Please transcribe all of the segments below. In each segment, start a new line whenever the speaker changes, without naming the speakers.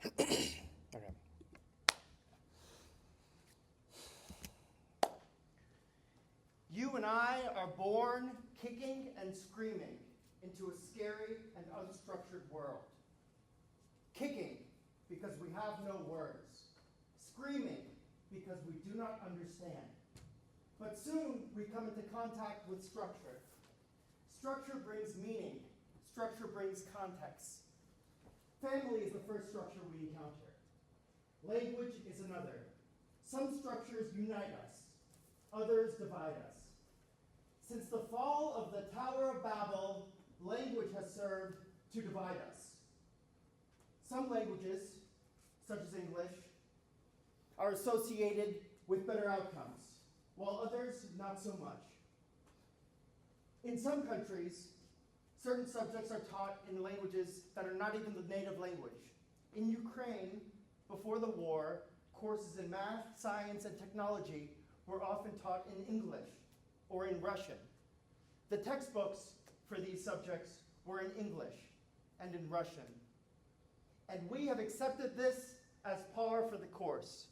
Okay. You and I are born kicking and screaming into a scary and unstructured world. Kicking because we have no words. Screaming because we do not understand. But soon we come into contact with structure. Structure brings meaning. Structure brings context. Family is the first structure we encounter. Language is another. Some structures unite us. Others divide us. Since the fall of the Tower of Babel, language has served to divide us. Some languages, such as English, are associated with better outcomes, while others not so much. In some countries, certain subjects are taught in languages that are not even the native language. In Ukraine, before the war, courses in math, science, and technology were often taught in English or in Russian. The textbooks for these subjects were in English and in Russian. And we have accepted this as par for the course.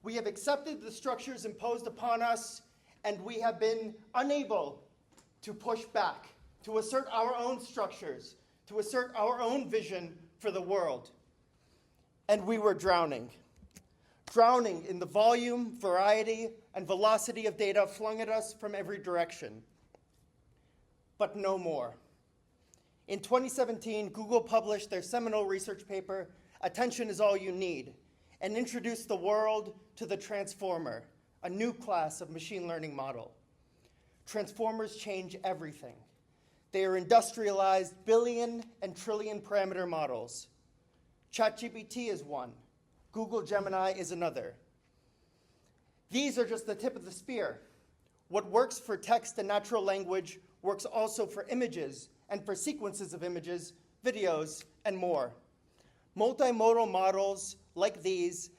We have accepted the structures imposed upon us, and we have been unable to push back, to assert our own structures, to assert our own vision for the world. And we were drowning in the volume, variety, and velocity of data flung at us from every direction. But no more. In 2017, Google published their seminal research paper, Attention is All You Need, and introduced the world to the transformer, a new class of machine learning model. Transformers change everything. They are industrialized billion and trillion parameter models. ChatGPT is one. Google Gemini is another. These are just the tip of the spear. What works for text and natural language works also for images and for sequences of images, videos, and more. Multimodal models like these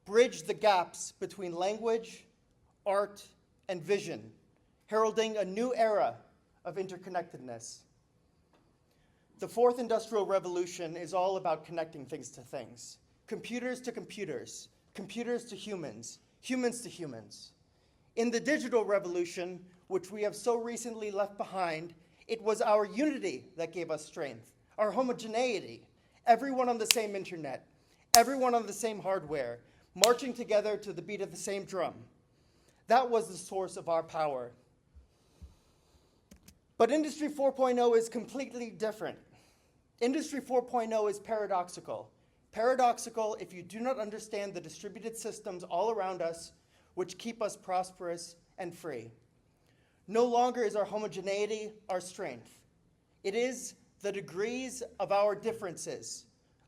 bridge the gaps between language, art, and vision, heralding a new era of interconnectedness. The fourth industrial revolution is all about connecting things to things. Computers to computers, computers to humans, humans to humans. In the digital revolution, which we have so recently left behind, it was our unity that gave us strength, our homogeneity, everyone on the same internet, everyone on the same hardware, marching together to the beat of the same drum. That was the source of our power. But Industry 4.0 is completely different. Industry 4.0 is paradoxical. Paradoxical if you do not understand the distributed systems all around us which keep us prosperous and free. No longer is our homogeneity our strength. It is the degrees of our differences,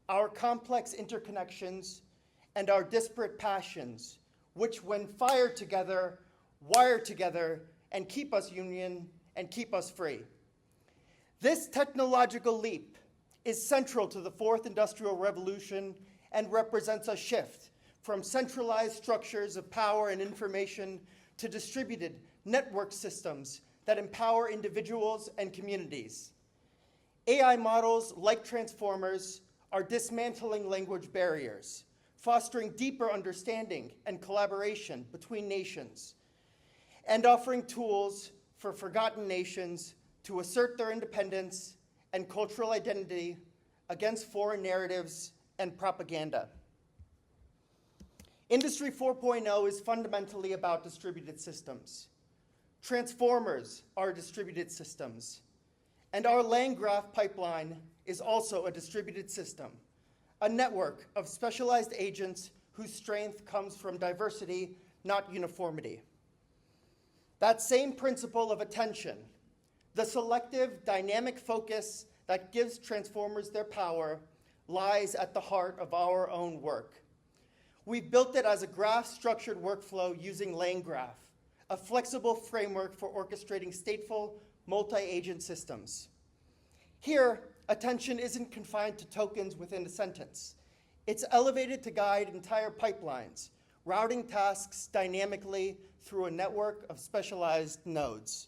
our complex interconnections, and our disparate passions, which when fired together, wire together, and keep us union and keep us free. This technological leap is central to the fourth industrial revolution and represents a shift from centralized structures of power and information to distributed network systems that empower individuals and communities. AI models like transformers are dismantling language barriers, fostering deeper understanding and collaboration between nations, and offering tools for forgotten nations to assert their independence and cultural identity against foreign narratives and propaganda. Industry 4.0 is fundamentally about distributed systems. Transformers are distributed systems. And our LangGraph pipeline is also a distributed system, a network of specialized agents whose strength comes from diversity, not uniformity. That same principle of attention, the selective, dynamic focus that gives transformers their power, lies at the heart of our own work. We've built it as a graph-structured workflow using LangGraph, a flexible framework for orchestrating stateful, multi-agent systems. Here, attention isn't confined to tokens within a sentence. It's elevated to guide entire pipelines, routing tasks dynamically through a network of specialized nodes.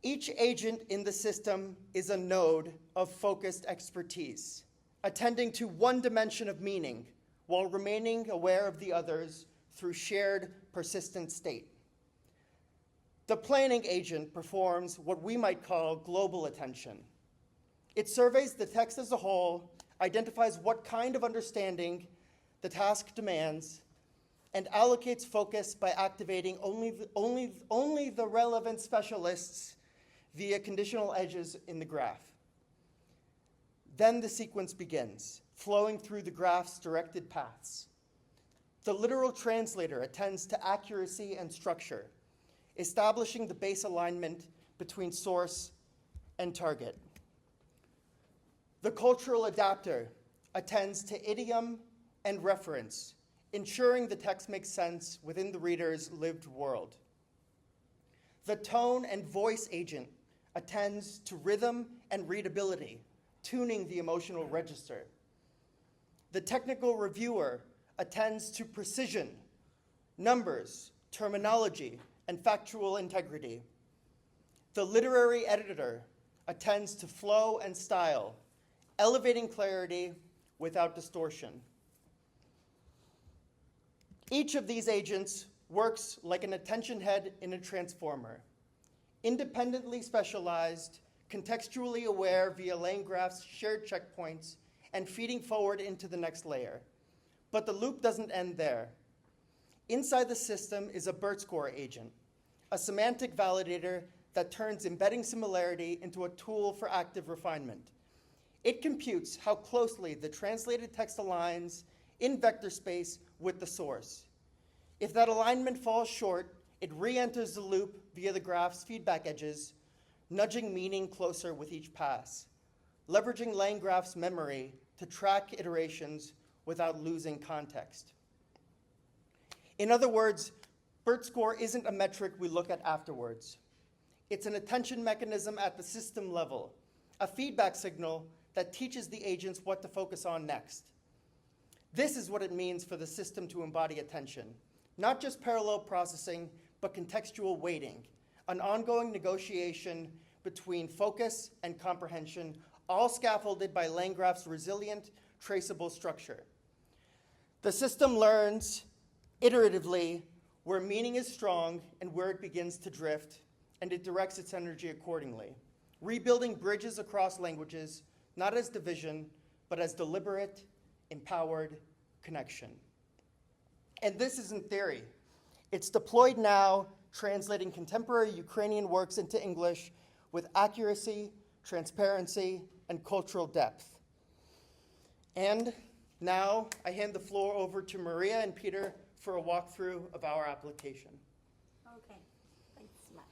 Each agent in the system is a node of focused expertise, attending to one dimension of meaning while remaining aware of the others through shared persistent state. The planning agent performs what we might call global attention. It surveys the text as a whole, identifies what kind of understanding the task demands, and allocates focus by activating only the relevant specialists via conditional edges in the graph. Then the sequence begins, flowing through the graph's directed paths. The literal translator attends to accuracy and structure, establishing the base alignment between source and target. The cultural adapter attends to idiom and reference, ensuring the text makes sense within the reader's lived world. The tone and voice agent attends to rhythm and readability, tuning the emotional register. The technical reviewer attends to precision, numbers, terminology, and factual integrity. The literary editor attends to flow and style, elevating clarity without distortion. Each of these agents works like an attention head in a transformer, independently specialized, contextually aware via LangGraph's shared checkpoints, and feeding forward into the next layer. But the loop doesn't end there. Inside the system is a BERT score agent, a semantic validator that turns embedding similarity into a tool for active refinement. It computes how closely the translated text aligns in vector space with the source. If that alignment falls short, it re-enters the loop via the graph's feedback edges, nudging meaning closer with each pass, leveraging LangGraph's memory to track iterations without losing context. In other words, BERT score isn't a metric we look at afterwards. It's an attention mechanism at the system level, a feedback signal that teaches the agents what to focus on next. This is what it means for the system to embody attention, not just parallel processing, but contextual weighting, an ongoing negotiation between focus and comprehension, all scaffolded by LangGraph's resilient, traceable structure. The system learns iteratively where meaning is strong and where it begins to drift, and it directs its energy accordingly, rebuilding bridges across languages, not as division, but as deliberate, empowered connection. And this isn't theory. It's deployed now, translating contemporary Ukrainian works into English with accuracy, transparency, and cultural depth. And now I hand the floor over to Maria and Peter for a walkthrough of our application.
Okay, thanks, Matt.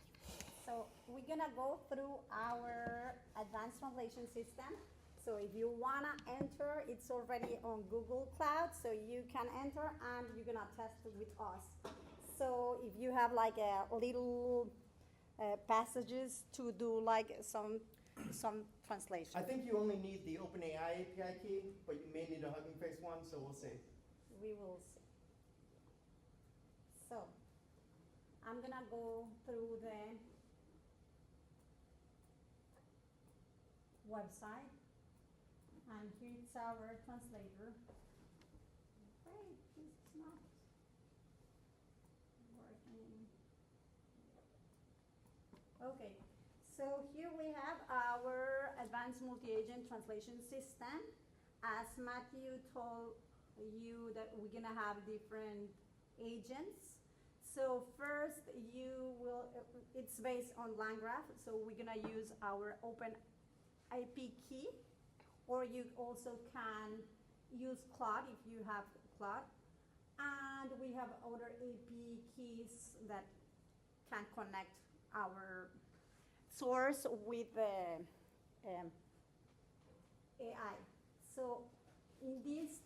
So we're gonna go through our advanced translation system. So if you wanna enter, it's already on Google Cloud, so you can enter and you're gonna test it with us. So if you have like a little passages to do like some translation.
I think you only need the OpenAI API key, but you may need a Hugging Face one, so we'll see.
We will see. So I'm gonna go through the website, and here it's our translator. Wait, this is not working. Okay, so here we have our advanced multi-agent translation system. As Matthew told you that we're gonna have different agents. So first it's based on LangGraph, so we're gonna use our open IP key, or you also can use Claude if you have Claude. And we have other AP keys that can connect our source with the AI. So in this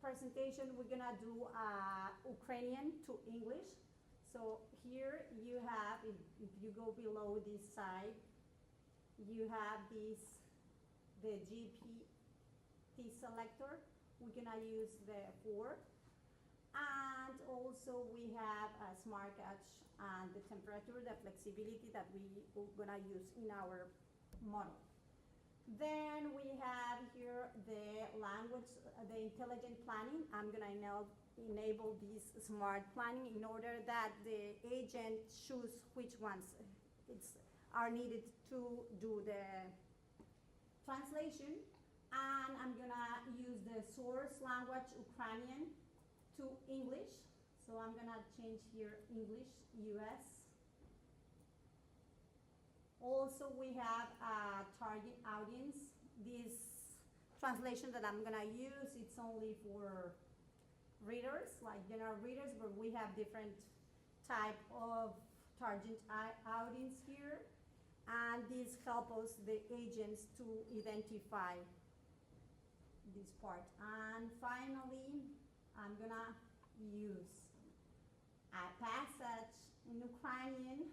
presentation, we're gonna do Ukrainian to English. So here you have, if you go below this side, you have the GPT selector. We're gonna use the 4. And also we have a smart catch and the temperature, the flexibility that we're gonna use in our model. Then we have here the language, the intelligent planning. I'm gonna enable this smart planning in order that the agent choose which ones are needed to do the translation. And I'm gonna use the source language Ukrainian to English. So I'm gonna change here English US. Also, we have a target audience. This translation that I'm gonna use, it's only for readers, like general readers, but we have different type of target audience here. And this helps us, the agents, to identify this part. And finally, I'm gonna use a passage in Ukrainian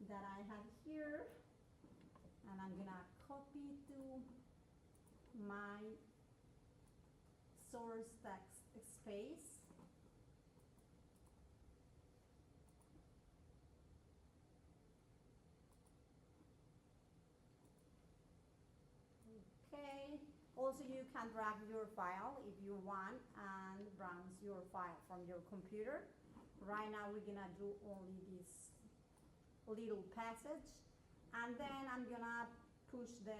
that I have here, and I'm gonna copy to my source text space. Okay. Also, you can drag your file if you want and browse your file from your computer. Right now, we're gonna do only this little passage, and then I'm gonna push the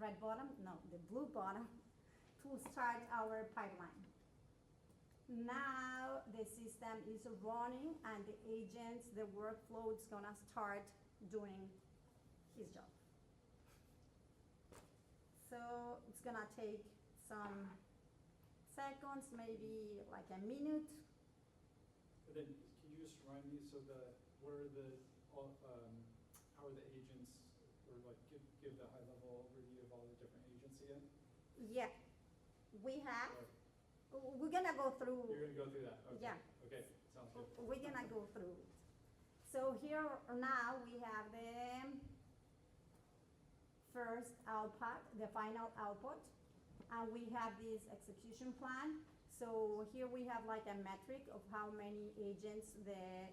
red button, no, the blue button, to start our pipeline. Now the system is running and the agents, the workflow is gonna start doing his job. So it's gonna take some seconds, maybe like a minute.
But then, can you just remind me, so what are the, how are the agents, or like give the high level overview of all the different agents again?
Yeah, we have, we're gonna go through.
You're gonna go through that, okay.
Yeah.
Okay, sounds good.
We're gonna go through it. So here now we have the first output, the final output, and we have this execution plan. So here we have like a metric of how many agents the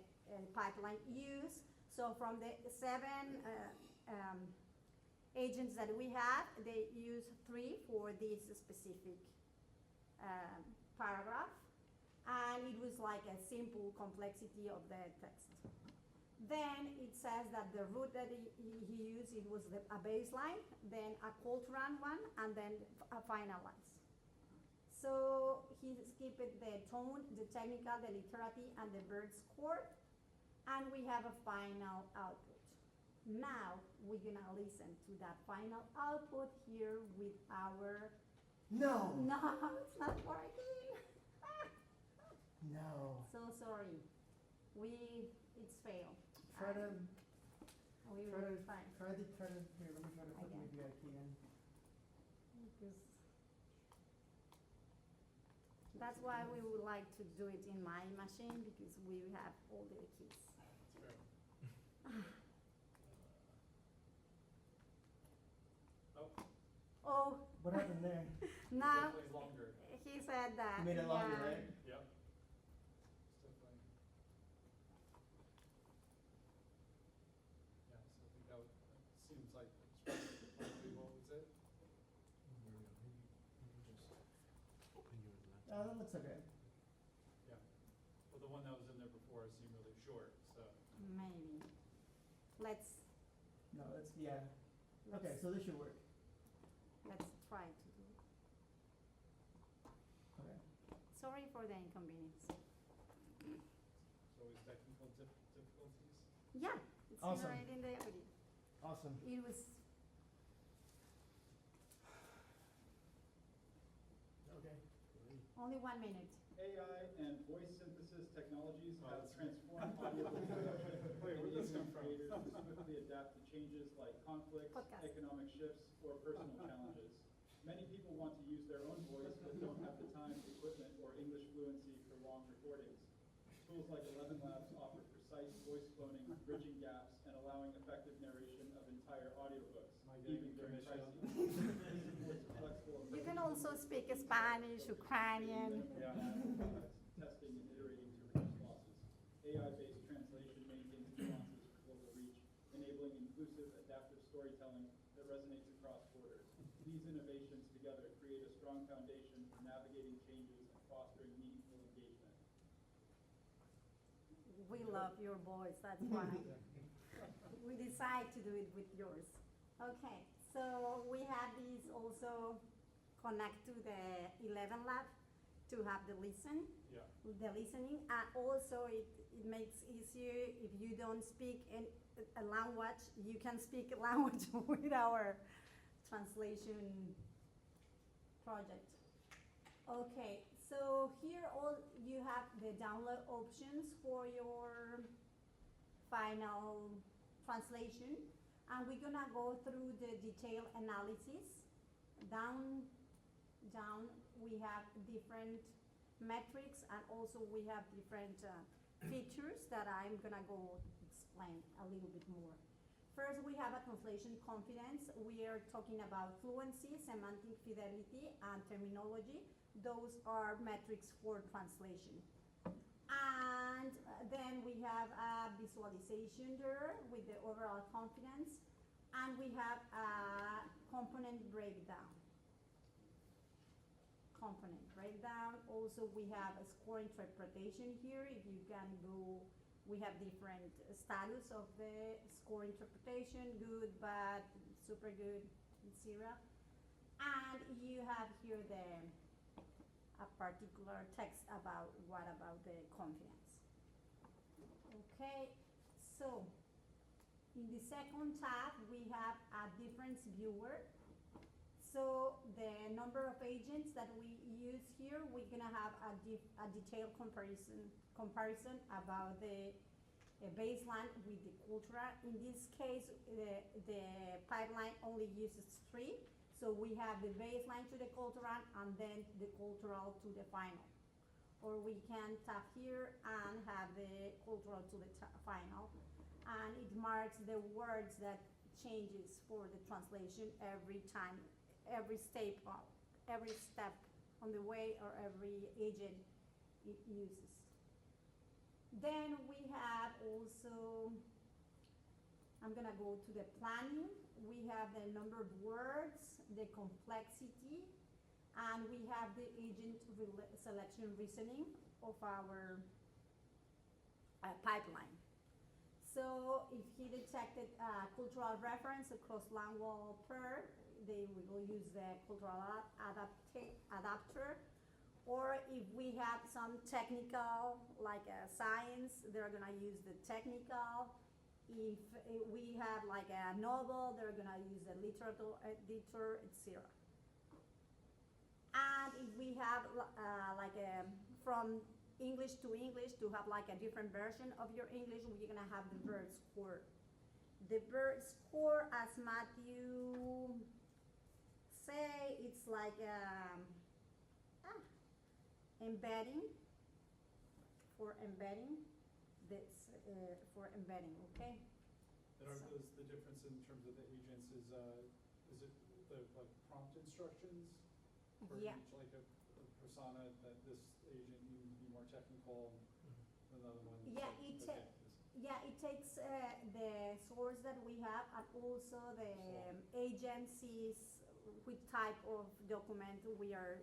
pipeline use. So from the 7 agents that we have, they use 3 for this specific paragraph. And it was like a simple complexity of the text. Then it says that the route that he used, it was a baseline, then a call to run one, and then a finalize. So he skipped the tone, the technical, the literary, and the bird score, and we have a final output. Now we're gonna listen to that final output here with our.
No.
No, it's not working.
No.
So sorry. It's failed.
Try to.
We
Try
will
to.
try.
Try to. Here, let me try to put
Again.
maybe I can.
Because that's why we would like to do it in my machine, because we have all the keys.
That's fair.
Oh,
What happened there?
now
Definitely longer.
he said that.
You made it longer,
yeah.
right?
Yep. It's definitely. Yeah, so I think that seems like it's probably, what was it?
That looks okay.
Yeah. Well, the one that was in there before seemed really short, so.
Maybe. Let's
No, that's yeah. Okay, so this should work.
try to do it.
Okay.
Sorry for the inconvenience.
So always technical difficulties?
Yeah, it's
Awesome.
right in the audio.
Awesome.
It was
Okay.
only 1 minute.
AI and voice synthesis technologies
Oh,
have
that's-
transformed audio production,
Wait, where'd this come
enabling
from?
creators to swiftly adapt to changes like conflicts,
Podcast.
economic shifts, or personal challenges. Many people want to use their own voice but don't have the time, equipment, or English fluency for long recordings. Tools like 11 Labs offer precise voice cloning, bridging gaps, and allowing effective narration of entire audiobooks,
Am I getting
even during
permission?
crises. This supports a flexible
You
approach
can
to
also speak Spanish, Ukrainian.
Yeah. Testing and iterating to reduce losses. AI-based translation maintains nuances for global reach, enabling inclusive, adaptive storytelling that that resonates across borders. These innovations together create a strong foundation for navigating changes and fostering meaningful engagement.
We love your voice, that's why. We decide to do it with yours. Okay, so we have these also connect to the 11 lab to have the listening, and also it makes easier if you don't speak a language, you can speak a language with our translation project. Okay, so here you have the download options for your final translation, and we're gonna go through the detailed analysis. Down we have different metrics, and also we have different features that I'm gonna go explain a little bit more. First, we have a translation confidence. We are talking about fluency, semantic fidelity, and terminology. Those are metrics for translation. And then we have a visualization there with the overall confidence, and we have a component breakdown. Also, we have a score interpretation here. If you can go, we have different status of the score interpretation: good, bad, super good, etc. And you have here a particular text about the confidence. Okay, so in the second tab we have a difference viewer. So the number of agents that we use here, we're gonna have a detailed comparison about the baseline with the cultural. In this case, the pipeline only uses 3. So we have the baseline to the cultural and then the cultural to the final. Or we can tap here and have the cultural to the final. And it marks the words that changes for the translation every time, every step on the way, or every agent it uses. Then we have also, I'm gonna go to the planning. We have the number of words, the complexity, and we have the agent selection reasoning of our pipeline. So if he detected a cultural reference across language pair, they will use the cultural adapter. Or if we have some technical, like a science, they're gonna use the technical. If we have like a novel, they're gonna use the literature editor, etc. And if we have from English to English to have like a different version of your English, we're gonna have the word score. The word score, as Matthew say, it's like embedding, this for embedding, okay?
And are those the difference in terms of the agents? Is it the like prompt instructions? Or
Yeah.
each like a persona that this agent needs to be more technical than the other one?
Yeah, it takes the source that we have, and also the agencies, which type of document we are.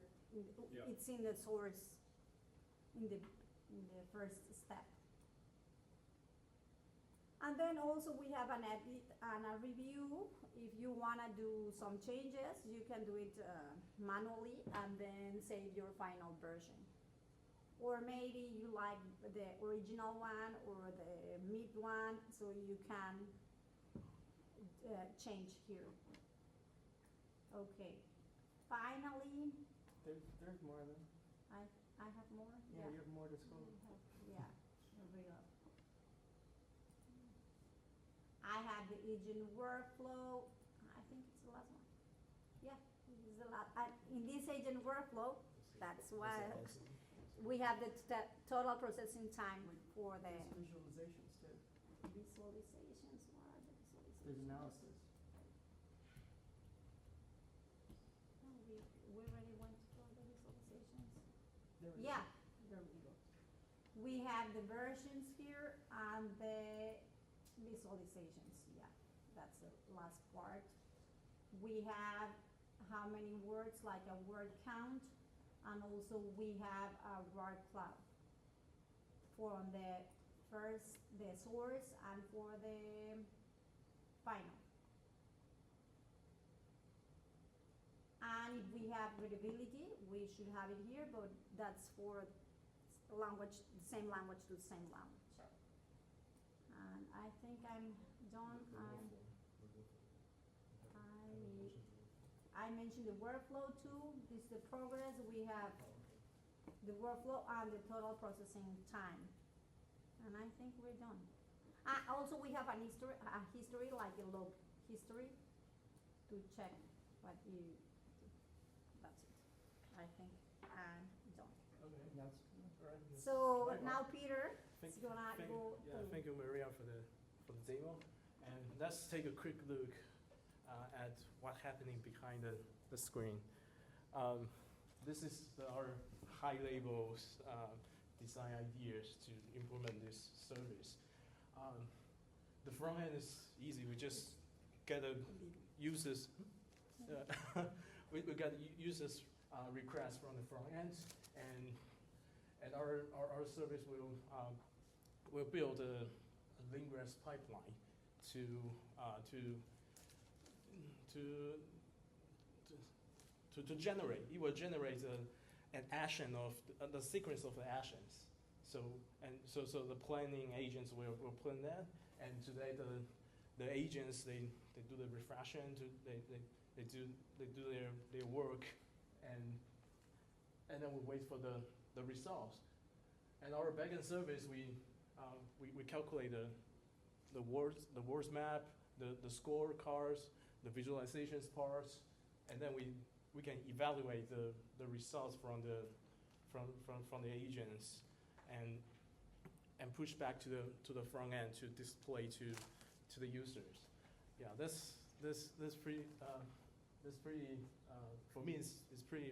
It's in the source, in the first step. And then also we have an edit and a review. If you wanna do some changes, you can do it manually and then save your final version. Or maybe you like the original one or the mid one, so you can change here. Okay, finally.
There's more of them.
I have more?
Yeah, you have more to scroll.
Yeah, here we go. I have the agent workflow. I think it's the last one. Yeah, this is the last. In this agent workflow, that's why we have the total processing time for the
Visualizations too.
visualizations. What are the visualizations?
There's analysis.
No, we already went through the visualizations.
There we
Yeah,
go.
there we go. We have the versions here and the visualizations. Yeah, that's the last part. we have how many words, like a word count, and also we have a word cloud for the first, the source, and for the final. And if we have readability, we should have it here, but that's for language, the same language to the same language. And I think I'm done. I mentioned the workflow too. This is the progress. We have the workflow and the total processing time. And I think we're done. Also, we have a history, like a log history, to check what you did. That's it. I think I'm done.
Okay, that's all right.
So
Right,
now Peter
Thank-
is gonna go through.
Thank you, Maria, for the demo. And let's take a quick look at what's happening behind the screen. This is our high levels design ideas to implement this service. The front end is easy. We just get a users. We got users request from the front end, and our service will build a LangGraph pipeline to generate. It will generate an action of the sequence of the actions. So the planning agents will plan that, and today the agents they do the reflection, they do their work, and then we wait for the results. And our backend service we calculate the words map, the scorecards, the visualizations parts, and then we can evaluate the results from the agents and push back to the front end to display to the users. Yeah, that's pretty for me it's pretty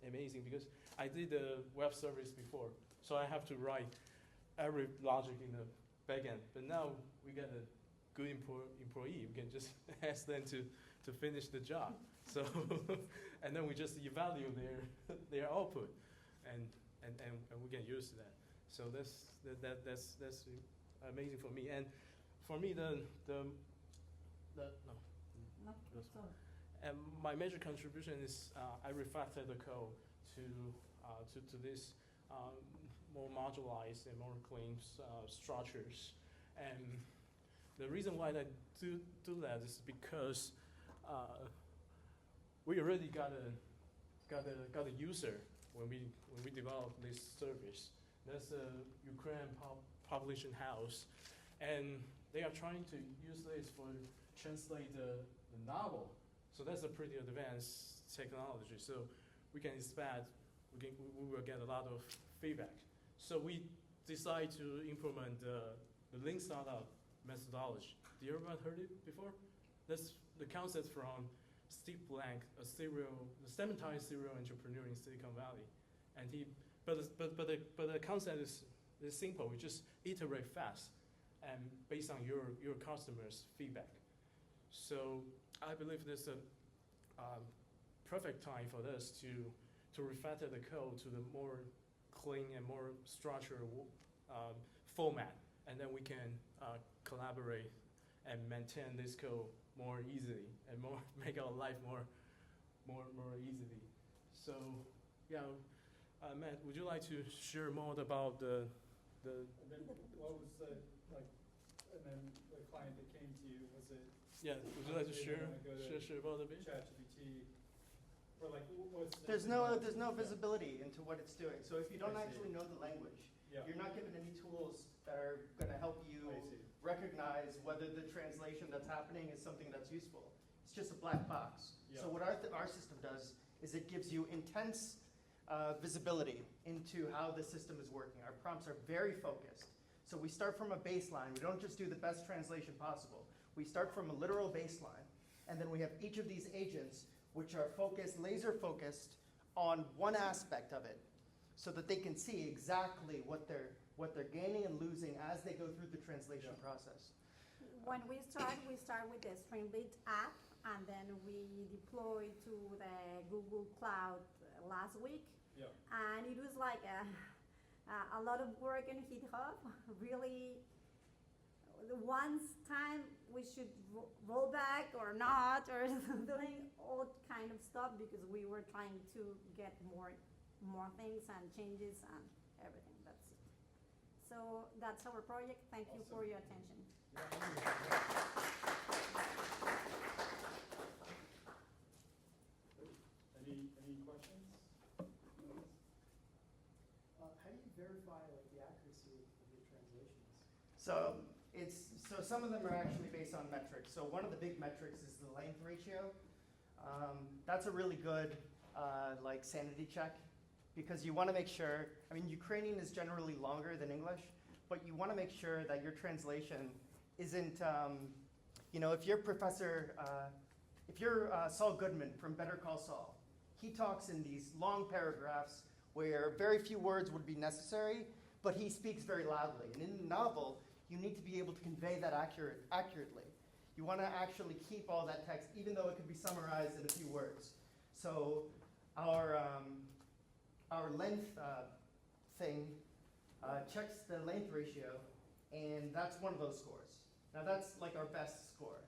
amazing because I did the web service before, so I have to write every logic in the backend. But now we get a good employee. We can just ask them to finish the job. So and then we just evaluate their output, and we can use that. So that's amazing for me. And for me and my major contribution is I refactored the code to this more modularized and more clean structures. And the reason why I do that is because we already got a user when we developed this service. That's a Ukrainian publishing house, and they are trying to use this for translate the novel. So that's a pretty advanced technology. So we can expect we will get a lot of feedback. So we decide to implement the link startup methodology. Did you ever heard it before? That's the concept from Steve Blank, a systematized serial entrepreneur in Silicon Valley, and but the concept is simple. We just iterate fast, and based on your customers' feedback. So I believe this is a perfect time for us to refactor the code to the more clean and more structured format, and then we can collaborate and maintain this code more easily and make our life more easily. So yeah, Matt, would you like to share more about the?
And then what was the and then the client that came to you, was it?
Yeah, would you like to share about a bit?
ChatGPT, or what's the
There's no visibility into what it's doing. So if you don't actually know the language,
Yeah.
you're not given any tools that are going to help you
I see.
recognize whether the translation that's happening is something that's useful. It's just a black box.
Yeah.
So what our system does is it gives you intense visibility into how the system is working. Our prompts are very focused. So we start from a baseline. We don't just do the best translation possible. We start from a literal baseline, and then we have each of these agents which are focused, laser focused on one aspect of it, so that they can see exactly what they're gaining and losing as they go through the translation process.
When we start with the Streamlit app, and then we deployed to the Google Cloud last week.
Yeah.
And it was like a lot of work in GitHub. Really, the once time we should roll back or not, or doing all kind of stuff because we were trying to get more things and changes and everything. That's it. So that's our project. Thank you for your attention.
Any questions?
How do you verify like the accuracy of your translations?
So some of them are actually based on metrics. So one of the big metrics is the length ratio. That's a really good like sanity check because you want to make sure. I mean, Ukrainian is generally longer than English, but you want to make sure that your translation isn't. If your professor, if you're Saul Goodman from Better Call Saul, he talks in these long paragraphs where very few words would be necessary, but he speaks very loudly. And in the novel, you need to be able to convey that accurately. You want to actually keep all that text, even though it could be summarized in a few words. So our length thing checks the length ratio, and that's one of those scores. Now that's like our best score.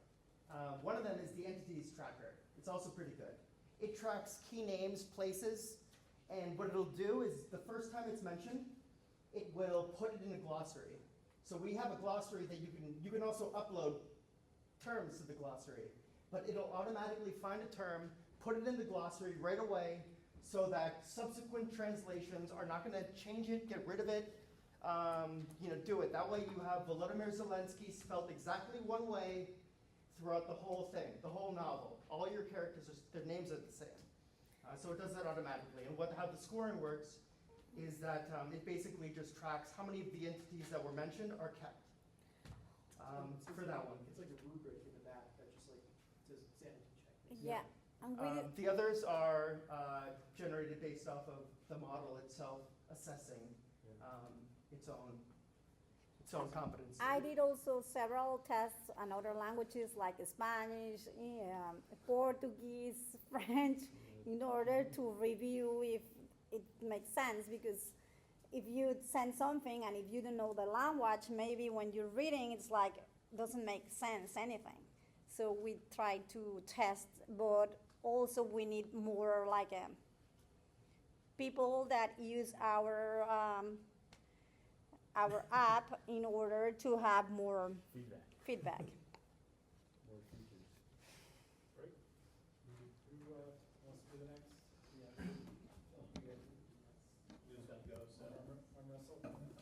One of them is the entities tracker. It's also pretty good. It tracks key names, places, and what it'll do is the first time it's mentioned, it will put it in a glossary. So we have a glossary that you can also upload terms to the glossary, but it'll automatically find a term, put it in the glossary right away, so that subsequent translations are not going to change it, get rid of it, do it. That way you have Volodymyr Zelensky spelled exactly one way throughout the whole thing, the whole novel. All your characters, their names are the same. So it does that automatically. And how the scoring works is that it basically just tracks how many of the entities that were mentioned are kept for that one.
It's like a rubric in the back that just like says sanity check.
Yeah. I'm really
The others are generated based off of the model itself assessing its own competency.
I did also several tests on other languages like Spanish, Portuguese, French, in order to review if it makes sense. Because if you send something and if you don't know the language, maybe when you're reading, it's like doesn't make sense anything. So we try to test, but also we need more like people that use our app in order to have more feedback.